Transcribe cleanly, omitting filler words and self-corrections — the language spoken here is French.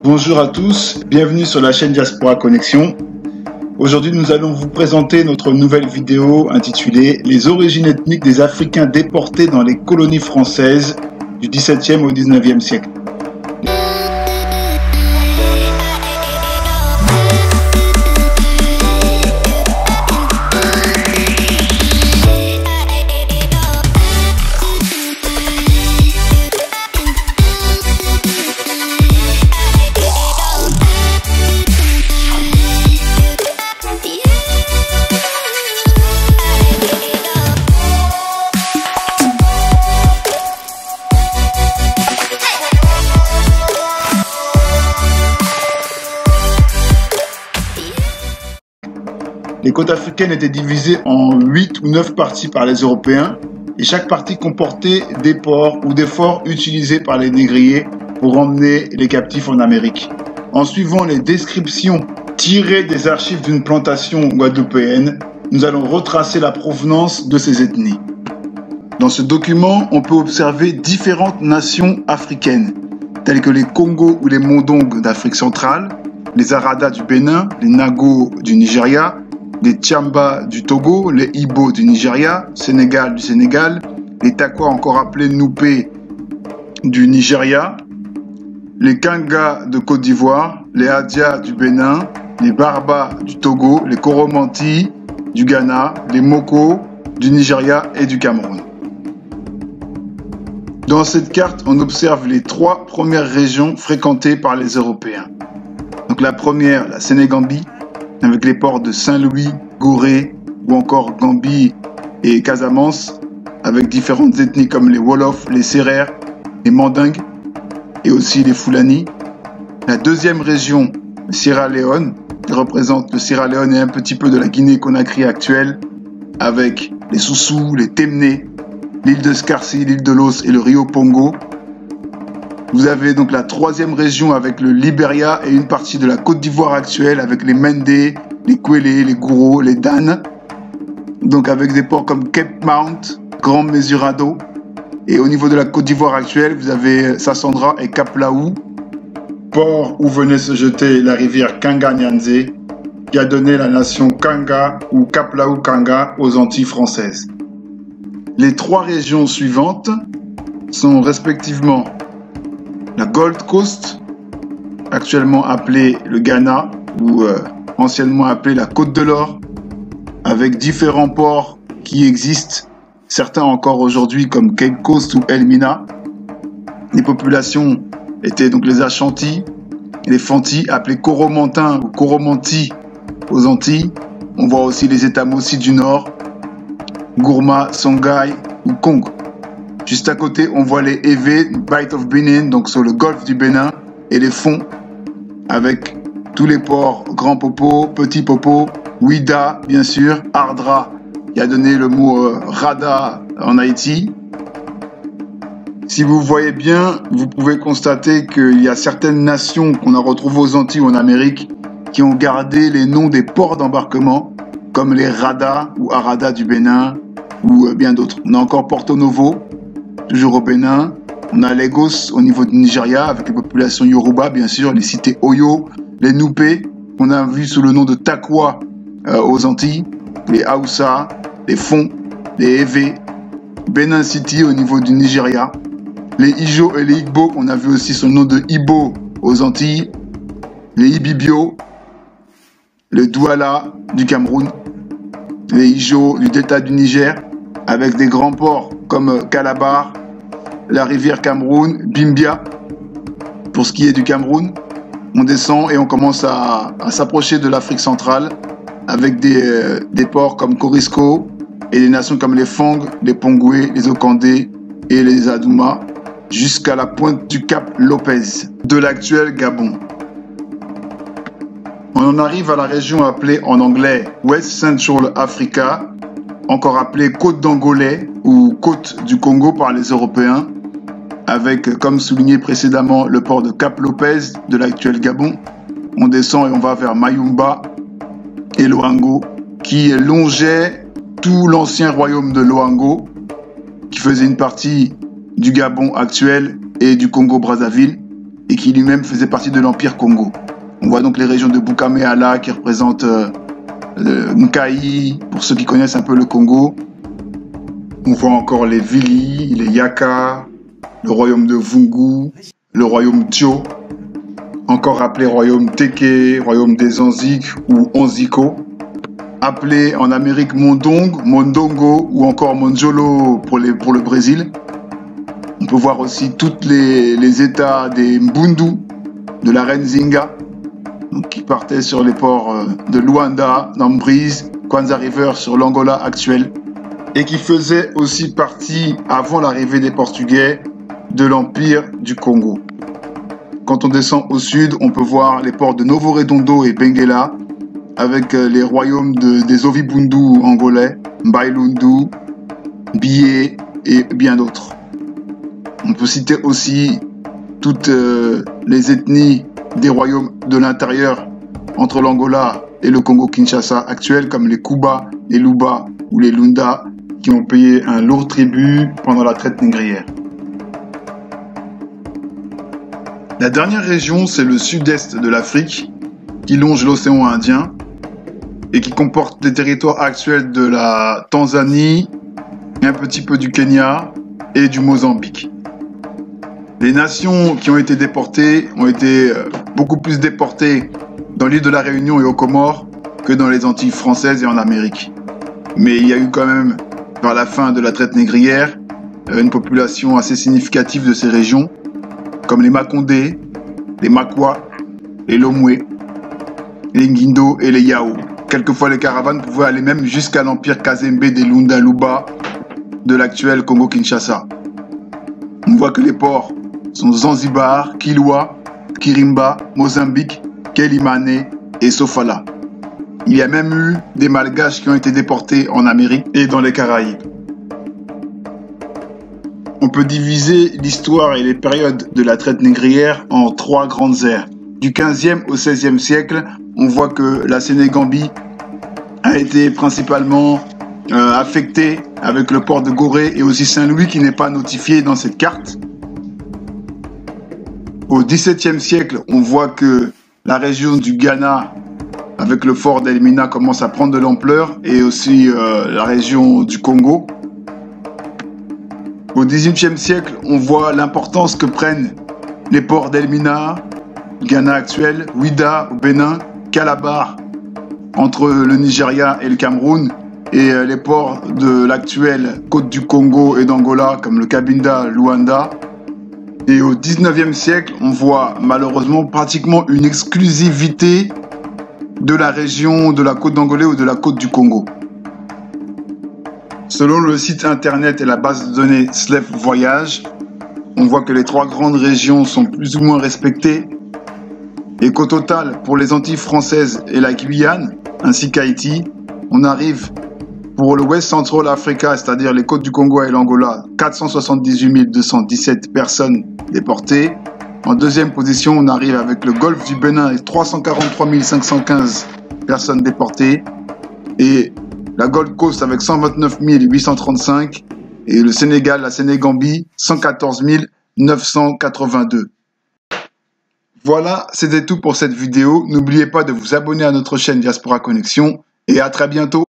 Bonjour à tous, bienvenue sur la chaîne Diaspora Connexion. Aujourd'hui, nous allons vous présenter notre nouvelle vidéo intitulée « Les origines ethniques des Africains déportés dans les colonies françaises du XVIIe au XIXe siècle ». Les côtes africaines étaient divisées en 8 ou 9 parties par les Européens et chaque partie comportait des ports ou des forts utilisés par les négriers pour emmener les captifs en Amérique. En suivant les descriptions tirées des archives d'une plantation guadeloupéenne, nous allons retracer la provenance de ces ethnies. Dans ce document, on peut observer différentes nations africaines, telles que les Congo ou les Mondongues d'Afrique centrale, les Aradas du Bénin, les Nagos du Nigeria, les Tchamba du Togo, les Ibo du Nigeria, Sénégal du Sénégal, les Takwa encore appelés Noupé du Nigeria, les Kanga de Côte d'Ivoire, les Hadia du Bénin, les Barba du Togo, les Koromanti du Ghana, les Moko du Nigeria et du Cameroun. Dans cette carte, on observe les 3 premières régions fréquentées par les Européens. Donc la première, la Sénégambie, avec les ports de Saint-Louis, Gorée ou encore Gambie et Casamance, avec différentes ethnies comme les Wolofs, les Sérères, les Mandingues et aussi les Fulani. La deuxième région, Sierra Leone, qui représente le Sierra Leone et un petit peu de la Guinée-Conakry actuelle, avec les Soussous, les Temné, l'île de Scarcy, l'île de Los et le Rio Pongo. Vous avez donc la troisième région avec le Libéria et une partie de la Côte d'Ivoire actuelle avec les Mendé, les Kwélé, les Gouro, les Dan. Donc avec des ports comme Cape Mount, Grand Mesurado. Et au niveau de la Côte d'Ivoire actuelle, vous avez Sassandra et Cap Laou. Port où venait se jeter la rivière Kanga-Nyanzé, qui a donné la nation Kanga ou Cap Laou-Kanga aux Antilles françaises. Les 3 régions suivantes sont respectivement la Gold Coast, actuellement appelée le Ghana, ou anciennement appelée la Côte de l'Or, avec différents ports qui existent, certains encore aujourd'hui comme Cape Coast ou Elmina. Les populations étaient donc les Ashanti, les Fanti, appelés Coromantins ou Coromanti aux Antilles. On voit aussi les États-Mossi du Nord, Gourma, Songhai ou Kong. Juste à côté, on voit les Evé, Bight of Benin, donc sur le golfe du Bénin, et les fonds, avec tous les ports, Grand Popo, Petit Popo, Ouida, bien sûr, Ardra, qui a donné le mot Rada en Haïti. Si vous voyez bien, vous pouvez constater qu'il y a certaines nations qu'on a retrouvées aux Antilles ou en Amérique qui ont gardé les noms des ports d'embarquement, comme les Rada ou Arada du Bénin, ou bien d'autres. On a encore Porto Novo, toujours au Bénin. On a Lagos au niveau du Nigeria avec les populations Yoruba, bien sûr, les cités Oyo, les Noupé, qu'on a vu sous le nom de Takwa aux Antilles, les Hausa, les Fon, les Evé, Benin City au niveau du Nigeria, les Ijo et les Igbo, qu'on a vu aussi sous le nom de Ibo aux Antilles, les Ibibio, le Douala du Cameroun, les Ijo du delta du Niger, avec des grands ports comme Calabar, la rivière Cameroun, Bimbia. Pour ce qui est du Cameroun, on descend et on commence à s'approcher de l'Afrique centrale avec des ports comme Corisco et des nations comme les Fang, les Pongoué, les Okandé et les Adouma, jusqu'à la pointe du Cap Lopez de l'actuel Gabon. On en arrive à la région appelée en anglais West Central Africa, encore appelée Côte d'Angolais ou Côte du Congo par les Européens, avec, comme souligné précédemment, le port de Cap Lopez de l'actuel Gabon. On descend et on va vers Mayumba et Loango, qui longeait tout l'ancien royaume de Loango, qui faisait une partie du Gabon actuel et du Congo-Brazzaville. et qui lui-même faisait partie de l'Empire Congo. On voit donc les régions de Bukameala qui représentent Nkayi, pour ceux qui connaissent un peu le Congo. On voit encore les Vili, les Yaka, le royaume de Vungu, le royaume Tio, encore appelé royaume Teke, royaume des Anziques ou Onziko, appelé en Amérique Mondong, Mondongo ou encore Monjolo pour le Brésil. On peut voir aussi tous les états des Mbundu, de la reine Zinga, donc qui partaient sur les ports de Luanda, Nambrise, Kwanza River sur l'Angola actuel, et qui faisaient aussi partie, avant l'arrivée des Portugais, de l'Empire du Congo. Quand on descend au sud, on peut voir les ports de Novo Redondo et Benguela, avec les royaumes des Ovibundu angolais, Mbailundu, Bié et bien d'autres. On peut citer aussi toutes les ethnies des royaumes de l'intérieur entre l'Angola et le Congo-Kinshasa actuel, comme les Kuba, les Luba ou les Lunda, qui ont payé un lourd tribut pendant la traite négrière. La dernière région, c'est le sud-est de l'Afrique, qui longe l'océan Indien et qui comporte des territoires actuels de la Tanzanie, un petit peu du Kenya et du Mozambique. Les nations qui ont été déportées ont été beaucoup plus déportées dans l'île de la Réunion et aux Comores que dans les Antilles françaises et en Amérique. Mais il y a eu quand même, vers la fin de la traite négrière, une population assez significative de ces régions, comme les Makondé, les Makwa, les Lomwe, les Ngindo et les Yao. Quelquefois, les caravanes pouvaient aller même jusqu'à l'empire Kazembe des Lunda Luba de l'actuel Congo-Kinshasa. On voit que les ports sont Zanzibar, Kilwa, Kirimba, Mozambique, Kélimane et Sofala. Il y a même eu des Malgaches qui ont été déportés en Amérique et dans les Caraïbes. On peut diviser l'histoire et les périodes de la traite négrière en trois grandes ères. Du 15e au 16e siècle, on voit que la Sénégambie a été principalement affectée avec le port de Gorée et aussi Saint-Louis qui n'est pas notifié dans cette carte. Au XVIIe siècle, on voit que la région du Ghana, avec le fort d'Elmina, commence à prendre de l'ampleur, et aussi la région du Congo. Au XVIIIe siècle, on voit l'importance que prennent les ports d'Elmina, Ghana actuel, Ouida au Bénin, Calabar entre le Nigeria et le Cameroun, et les ports de l'actuelle côte du Congo et d'Angola comme le Cabinda, Luanda. Et au XIXe siècle, on voit malheureusement pratiquement une exclusivité de la région de la côte d'Angolais ou de la côte du Congo. Selon le site internet et la base de données Slave Voyage, on voit que les trois grandes régions sont plus ou moins respectées et qu'au total, pour les Antilles françaises et la Guyane, ainsi qu'Haïti, on arrive pour le West Central Africa, c'est-à-dire les côtes du Congo et l'Angola, 478 217 personnes déportées. En deuxième position, on arrive avec le golfe du Bénin et 343 515 personnes déportées. Et la Gold Coast avec 129 835. Et le Sénégal, la Sénégambie, 114 982. Voilà, c'était tout pour cette vidéo. N'oubliez pas de vous abonner à notre chaîne Diaspora Connexion et à très bientôt.